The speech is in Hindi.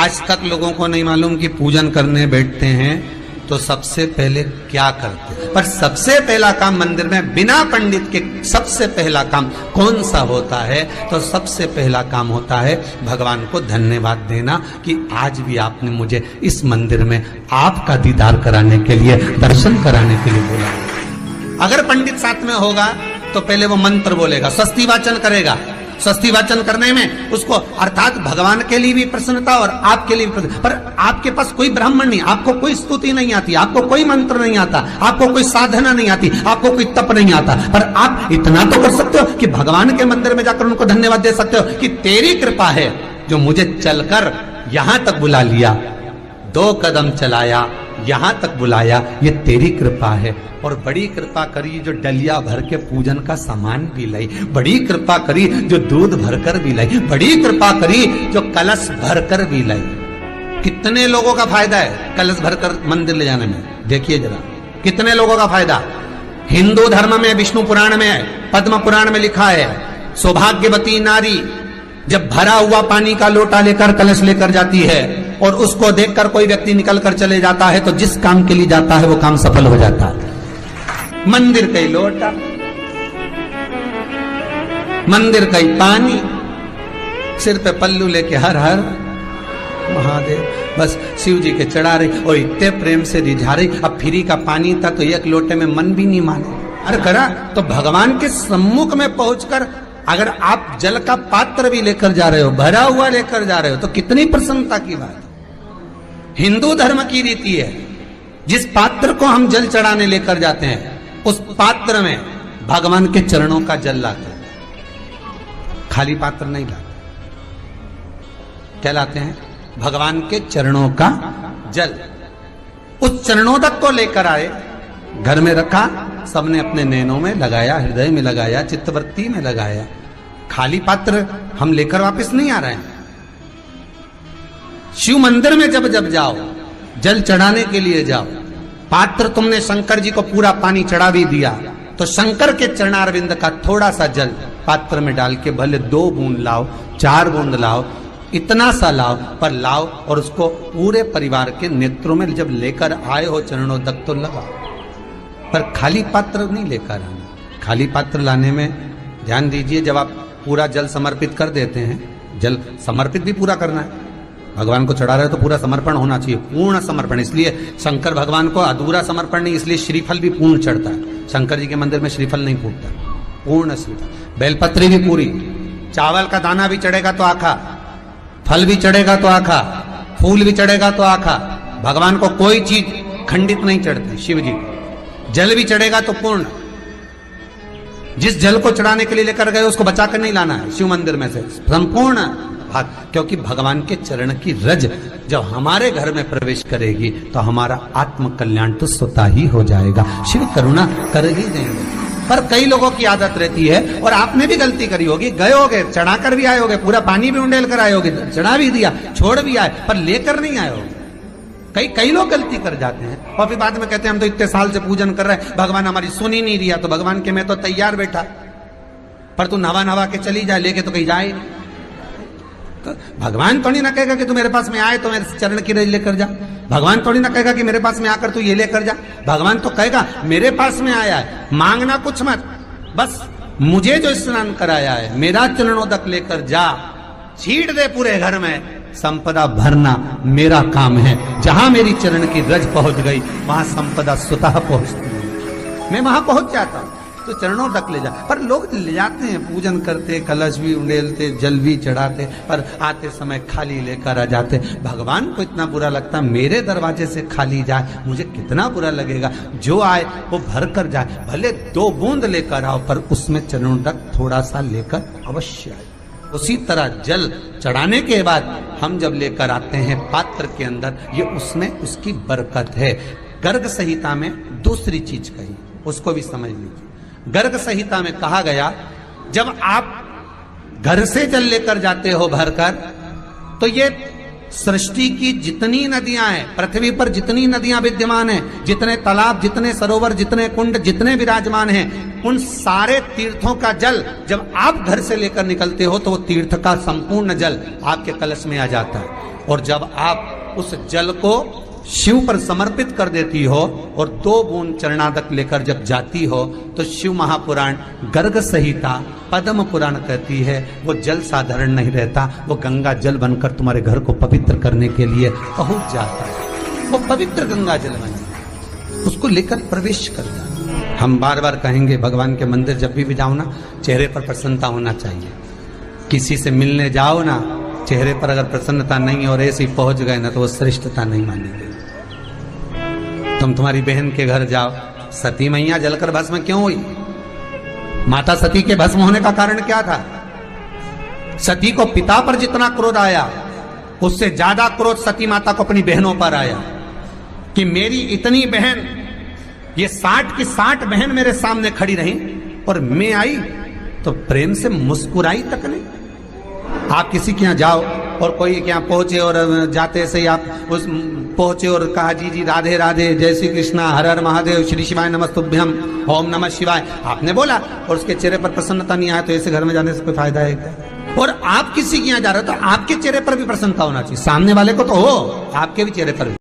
आज तक लोगों को नहीं मालूम कि पूजन करने बैठते हैं तो सबसे पहले क्या करते हैं। पर सबसे पहला काम मंदिर में बिना पंडित के सबसे पहला काम कौन सा होता है? तो सबसे पहला काम होता है भगवान को धन्यवाद देना कि आज भी आपने मुझे इस मंदिर में आपका दीदार कराने के लिए, दर्शन कराने के लिए बोला। अगर पंडित साथ में होगा तो पहले वो मंत्र बोलेगा, स्वस्ति वाचन करेगा। स्वस्ति वाचन करने में उसको अर्थात भगवान के लिए भी प्रसन्नता और आपके लिए भी प्रसन्नता। पर आपके पास कोई ब्राह्मण नहीं, आपको कोई स्तुति नहीं आती, आपको कोई मंत्र नहीं आता, आपको कोई साधना नहीं आती, आपको कोई तप नहीं आता, पर आप इतना तो कर सकते हो कि भगवान के मंदिर में जाकर उनको धन्यवाद दे सकते हो कि तेरी कृपा है जो मुझे चलकर यहां तक बुला लिया, 2 कदम चलाया, यहां तक बुलाया, ये तेरी कृपा है। और बड़ी कृपा करी जो डलिया भर के पूजन का सामान भी लाई, बड़ी कृपा करी जो दूध भरकर भी लाई, बड़ी कृपा करी जो कलश भरकर भी लाई। कितने लोगों का फायदा है कलश भरकर मंदिर ले जाने में? देखिए जरा कितने लोगों का फायदा। हिंदू धर्म में विष्णु पुराण में, पद्म पुराण में लिखा है, सौभाग्यवती नारी जब भरा हुआ पानी का लोटा लेकर कलश लेकर जाती है और उसको देखकर कोई व्यक्ति निकल कर चले जाता है तो जिस काम के लिए जाता है वो काम सफल हो जाता है। मंदिर का ही लोटा, मंदिर का ही पानी, सिर पे पल्लू लेके हर हर महादेव बस शिव जी के चढ़ा रही और इतने प्रेम से रिझा रही। अब फ्री का पानी था तो एक लोटे में मन भी नहीं माने। अरे करा तो भगवान के सम्मुख में पहुंचकर अगर आप जल का पात्र भी लेकर जा रहे हो, भरा हुआ लेकर जा रहे हो, तो कितनी प्रसन्नता की बात। हिंदू धर्म की रीति है, जिस पात्र को हम जल चढ़ाने लेकर जाते हैं उस पात्र में भगवान के चरणों का जल लाते हैं, खाली पात्र नहीं लाते। क्या लाते हैं? भगवान के चरणों का जल। उस चरणोदक को लेकर आए, घर में रखा, सबने अपने नैनों में लगाया, हृदय में लगाया, चित्तवृत्ति में लगाया। खाली पात्र हम लेकर वापस नहीं आ रहे हैं। शिव मंदिर में जब जब जाओ, जल चढ़ाने के लिए जाओ, पात्र तुमने शंकर जी को पूरा पानी चढ़ा भी दिया तो शंकर के चरणारविंद का थोड़ा सा जल पात्र में डाल के भले 2 बूंद लाओ, 4 बूंद लाओ, इतना सा लाओ, पर लाओ और उसको पूरे परिवार के नेत्रों में जब लेकर आए हो चरणोदक तो लगाओ। पर खाली पात्र नहीं लेकर आना। खाली पात्र लाने में ध्यान दीजिए, जब आप पूरा जल समर्पित कर देते हैं, जल समर्पित भी पूरा करना है, भगवान को चढ़ा रहे हो तो पूरा समर्पण होना चाहिए, पूर्ण समर्पण। इसलिए शंकर भगवान को अधूरा समर्पण नहीं, इसलिए श्रीफल भी पूर्ण चढ़ता है। शंकर जी के मंदिर में श्रीफल नहीं फूटता, पूर्ण श्रीफल। बेलपत्री भी पूरी, चावल का दाना भी चढ़ेगा तो आखा, फल भी चढ़ेगा तो आखा, फूल भी चढ़ेगा तो आखा। भगवान को कोई चीज खंडित नहीं चढ़ती। शिव जी जल भी चढ़ेगा तो पूर्ण। जिस जल को चढ़ाने के लिए लेकर गए उसको बचा कर नहीं लाना है शिव मंदिर में से, संपूर्ण भाग। क्योंकि भगवान के चरण की रज जब हमारे घर में प्रवेश करेगी तो हमारा आत्म कल्याण तो स्वतः ही हो जाएगा। शिव करुणा कर ही देंगे। पर कई लोगों की आदत रहती है, और आपने भी गलती करी होगी, गए होगे, चढ़ाकर भी आए होगे, पूरा पानी भी उंडेल कर आए होगे, चढ़ा भी दिया, छोड़ भी आए, पर लेकर नहीं आए होगे। कई लोग गलती कर जाते हैं और फिर बाद में कहते हैं हम तो इतने साल से पूजन कर रहे हैं, भगवान हमारी सुन ही नहीं दिया। तो भगवान के मैं तो तैयार बैठा, पर तू नवा के चली जाए, लेके तो कहीं जाए। तो भगवान थोड़ी ना कहेगा कि तू मेरे पास में आए तो मेरे चरण की रज लेकर जा। भगवान थोड़ी ना कहेगा कि मेरे पास में आकर तू ये लेकर जा। भगवान तो कहेगा मेरे पास में आया है, मांगना कुछ मत, बस मुझे जो स्नान कराया है मेरा चरणोदक लेकर जा, छीट दे पूरे घर में, संपदा भरना मेरा काम है। जहां मेरी चरण की रज पहुंच गई वहां संपदा स्वतः पहुंचती है, मैं वहां पहुंच जाता हूं। तो चरणों तक ले जा। पर लोग ले जाते हैं, पूजन करते, कलश भी उंडेलते, जल भी चढ़ाते, पर आते समय खाली लेकर आ जाते। भगवान को इतना बुरा लगता, मेरे दरवाजे से खाली जाए, मुझे कितना बुरा लगेगा। जो आए वो भर कर जाए, भले 2 बूंद लेकर आओ, पर उसमें चरणों तक थोड़ा सा लेकर अवश्य आए। उसी तरह जल चढ़ाने के बाद हम जब लेकर आते हैं पात्र के अंदर, ये उसमें उसकी बरकत है। गर्ग संहिता में दूसरी चीज कही, उसको भी समझ लीजिए। गर्ग संहिता में कहा गया, जब आप घर से जल लेकर जाते हो भरकर, तो ये सृष्टि की जितनी नदियां हैं, पृथ्वी पर जितनी नदियां विद्यमान हैं, जितने तालाब, जितने सरोवर, जितने कुंड, जितने विराजमान हैं, उन सारे तीर्थों का जल जब आप घर से लेकर निकलते हो तो वो तीर्थ का संपूर्ण जल आपके कलश में आ जाता है। और जब आप उस जल को शिव पर समर्पित कर देती हो और 2 बूंद चरणादक लेकर जब जाती हो तो शिव महापुराण गर्ग संहिता पद्म पुराण कहती है वो जल साधारण नहीं रहता, वो गंगा जल बनकर तुम्हारे घर को पवित्र करने के लिए पहुंच जाता है। वो पवित्र गंगा जल बन जाता, उसको लेकर प्रवेश कर जाता। हम बार बार कहेंगे भगवान के मंदिर जब भी जाओ ना, चेहरे पर प्रसन्नता होना चाहिए। किसी से मिलने जाओ ना, चेहरे पर अगर प्रसन्नता नहीं और ऐसे ही पहुंच गए ना तो वो श्रेष्ठता नहीं मानी गई। तुम तुम्हारी बहन के घर जाओ, सती मैया जलकर भस्म क्यों हुई? माता सती के भस्म होने का कारण क्या था? सती को पिता पर जितना क्रोध आया उससे ज्यादा क्रोध सती माता को अपनी बहनों पर आया कि मेरी इतनी बहन, ये 60 की 60 बहन मेरे सामने खड़ी रही और मैं आई तो प्रेम से मुस्कुराई तक नहीं। आप किसी के यहाँ जाओ और कोई के यहाँ पहुंचे और जाते से ही आप उस पहुंचे और कहा जी जी राधे राधे, जय श्री कृष्णा, हर हर महादेव, श्री शिवाय नमस्तुभ्यम, ओम नमः शिवाय आपने बोला और उसके चेहरे पर प्रसन्नता नहीं आया तो ऐसे घर में जाने से कोई फायदा है क्या? और आप किसी के यहाँ जा रहे हो तो आपके चेहरे पर भी प्रसन्नता होना चाहिए, सामने वाले को तो हो, आपके भी चेहरे पर भी।